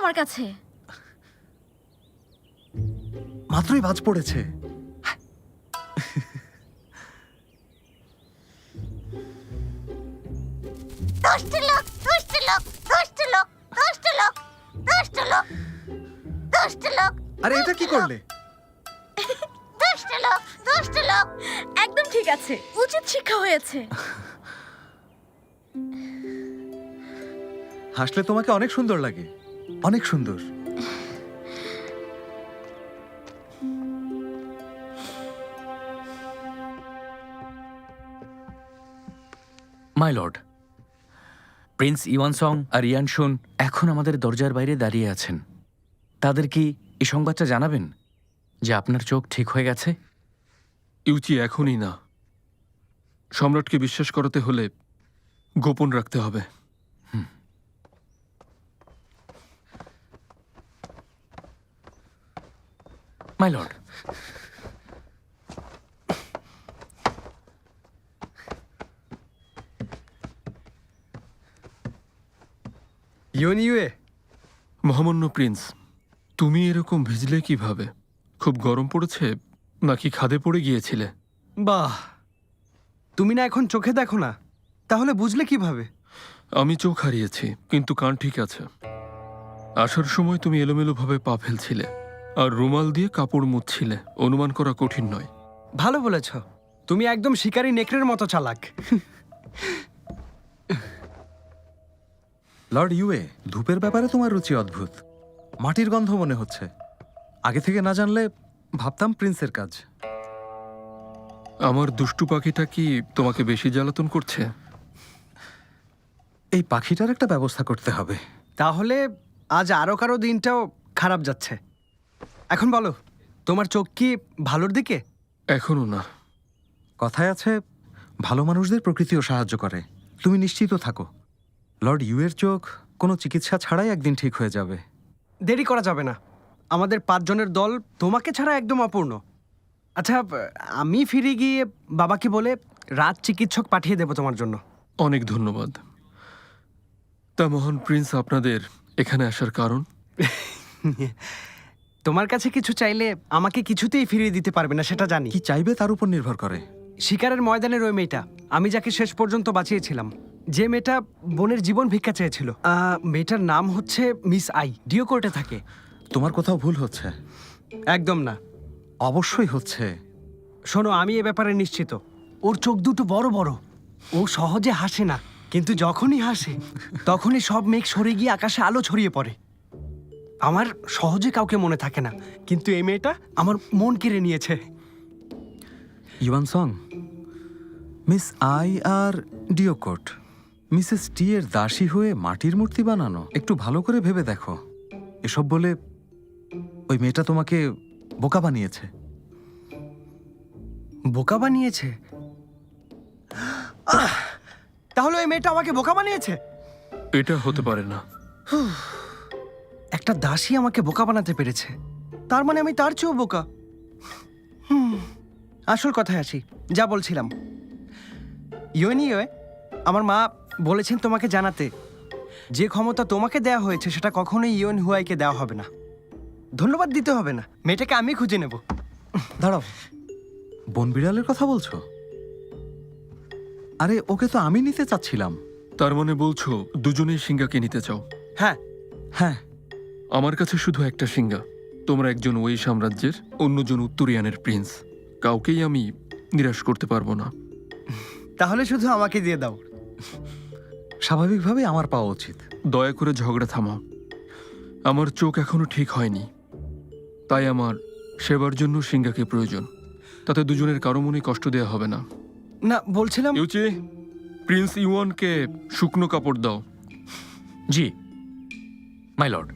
আমার কাছে। মাত্রই বাজ পড়েছে। আরে এটা কি করলে? একদম ঠিক আছে, উচিত শিক্ষা হয়েছে। হাসলে তোমাকে অনেক সুন্দর লাগে, অনেক সুন্দর। মাই লর্ড, প্রিন্স ইওয়ানসং আর ইয়ানশুন এখন আমাদের দরজার বাইরে দাঁড়িয়ে আছেন। তাদের কি এই সংবাদটা জানাবেন যে আপনার চোখ ঠিক হয়ে গেছে? ইউচি, এখনই না। সম্রাটকে বিশ্বাস করাতে হলে গোপন রাখতে হবে। মাই লর্ড, ইউনিউয়ে, মহামান্য প্রিন্স, তুমি এরকম ভিজলে কিভাবে? খুব গরম পড়েছে নাকি খাদে পড়ে গিয়েছিলে? বাহ, তুমি না এখন চোখে দেখো না, তাহলে বুঝলে কিভাবে? আমি চোখ হারিয়েছি, কিন্তু কান ঠিক আছে। আসার সময় তুমি এলোমেলোভাবে পা ফেলছিলে আর রুমাল দিয়ে কাপড় মুছছিলে। অনুমান করা কঠিন নয়। ভালো বলেছ, তুমি একদম শিকারী নেকড়ের মতো চালাক। লর্ড ইউএ, ধূপের ব্যাপারে তোমার রুচি অদ্ভুত। মাটির গন্ধ মনে হচ্ছে। আগে থেকে না জানলে ভাবতাম প্রিন্সের কাজ। আমার দুষ্টু পাখিটা কি তোমাকে বেশি জ্বালাতন করছে? এই পাখিটার একটা ব্যবস্থা করতে হবে। তাহলে আজ আরো কারো দিনটাও খারাপ যাচ্ছে। এখন বলো, তোমার চোখ কি ভালোর দিকে? এখনো না। কথায় আছে, ভালো মানুষদের প্রকৃতিও সাহায্য করে। তুমি নিশ্চিত থাকো, লর্ড ইউএর চোখ কোনো চিকিৎসা ছাড়াই একদিন ঠিক হয়ে যাবে। দেরি করা যাবে না। আমাদের 5 জনের দল তোমাকে ছাড়া একদম অপূর্ণ। আচ্ছা, আমি ফিরে গিয়ে বাবাকে বলে রাত চিকিৎসক পাঠিয়ে দেবো তোমার জন্য। অনেক ধন্যবাদ। তা মহান প্রিন্স, আপনাদের এখানে আসার কারণ? তোমার কাছে কিছু চাইলে আমাকে কিছুতেই ফিরিয়ে দিতে পারবে না, সেটা জানি। কি চাইবে তার উপর নির্ভর করে। শিকারের ময়দানের ওই মেয়েটা, আমি যাকে শেষ পর্যন্ত বাঁচিয়েছিলাম, যে মেয়েটা বোনের জীবন ভিক্ষা চেয়েছিল, মেয়েটার নাম হচ্ছে মিস আই, ডিও কোর্টে থাকে। তোমার কোথাও ভুল হচ্ছে। একদম না। অবশ্যই হচ্ছে। শোনো, আমি এ ব্যাপারে নিশ্চিত। ওর চোখ দুটো বড় বড়। ও সহজে হাসে না, কিন্তু যখনই হাসে তখনই সব মেঘ সরে গিয়ে আকাশে আলো ছড়িয়ে পড়ে। আমার সহজে কাউকে মনে থাকে না, কিন্তু এই মেয়েটা আমার মন কেড়ে নিয়েছে। ইওয়ানসং, মিস আই আর ডিওকোট মিসেস টি এর দাসী হয়ে মাটির মূর্তি বানানো? একটু ভালো করে ভেবে দেখো। এসব বলে ওই মেয়েটা তোমাকে বোকা বানিয়েছে। বোকা বানিয়েছে? তাহলে ওই মেয়েটা আমাকে বোকা বানিয়েছে? এটা হতে পারে না। একটা দাসী আমাকে বোকা বানাতে পেরেছে, তার মানে আমি তার চেয়েও বোকা। আসল কথায় আসি, যা বলছিলাম। ইউএনইউএ, আমার মা বলেছেন তোমাকে জানাতে, যে ক্ষমতা তোমাকে দেয়া হয়েছে সেটা কখনোই ইউএন হুয়াইকে দেওয়া হবে না। ধন্যবাদ দিতে হবে না, মেয়েটাকে আমি খুঁজে নেব। দাঁড়াও, বন বিড়ালের কথা বলছো? আরে ওকে তো আমি নিতে চাচ্ছিলাম। তার মানে বলছো দুজনেই সিংহাকে নিতে চাও? হ্যাঁ। হ্যাঁ। আমার কাছে শুধু একটা সিংহা। তোমরা একজন ওই সাম্রাজ্যের, অন্যজন উত্তরিয়ানের প্রিন্স। কাউকেই আমি নিরাশ করতে পারবো না। তাহলে শুধু আমাকে দিয়ে দাও। স্বাভাবিকভাবে আমার পাওয়া উচিত। দয়া করে ঝগড়া থামাও। আমার চোখ এখনো ঠিক হয়নি, তাই আমার সেবার জন্য সিংহাকে প্রয়োজন। তাতে দুজনের কারো মনে কষ্ট দেওয়া হবে না। না, বলছিলাম ইউচি, প্রিন্স ইউয়ানকে শুকনো কাপড় দাও। জি মাই লর্ড।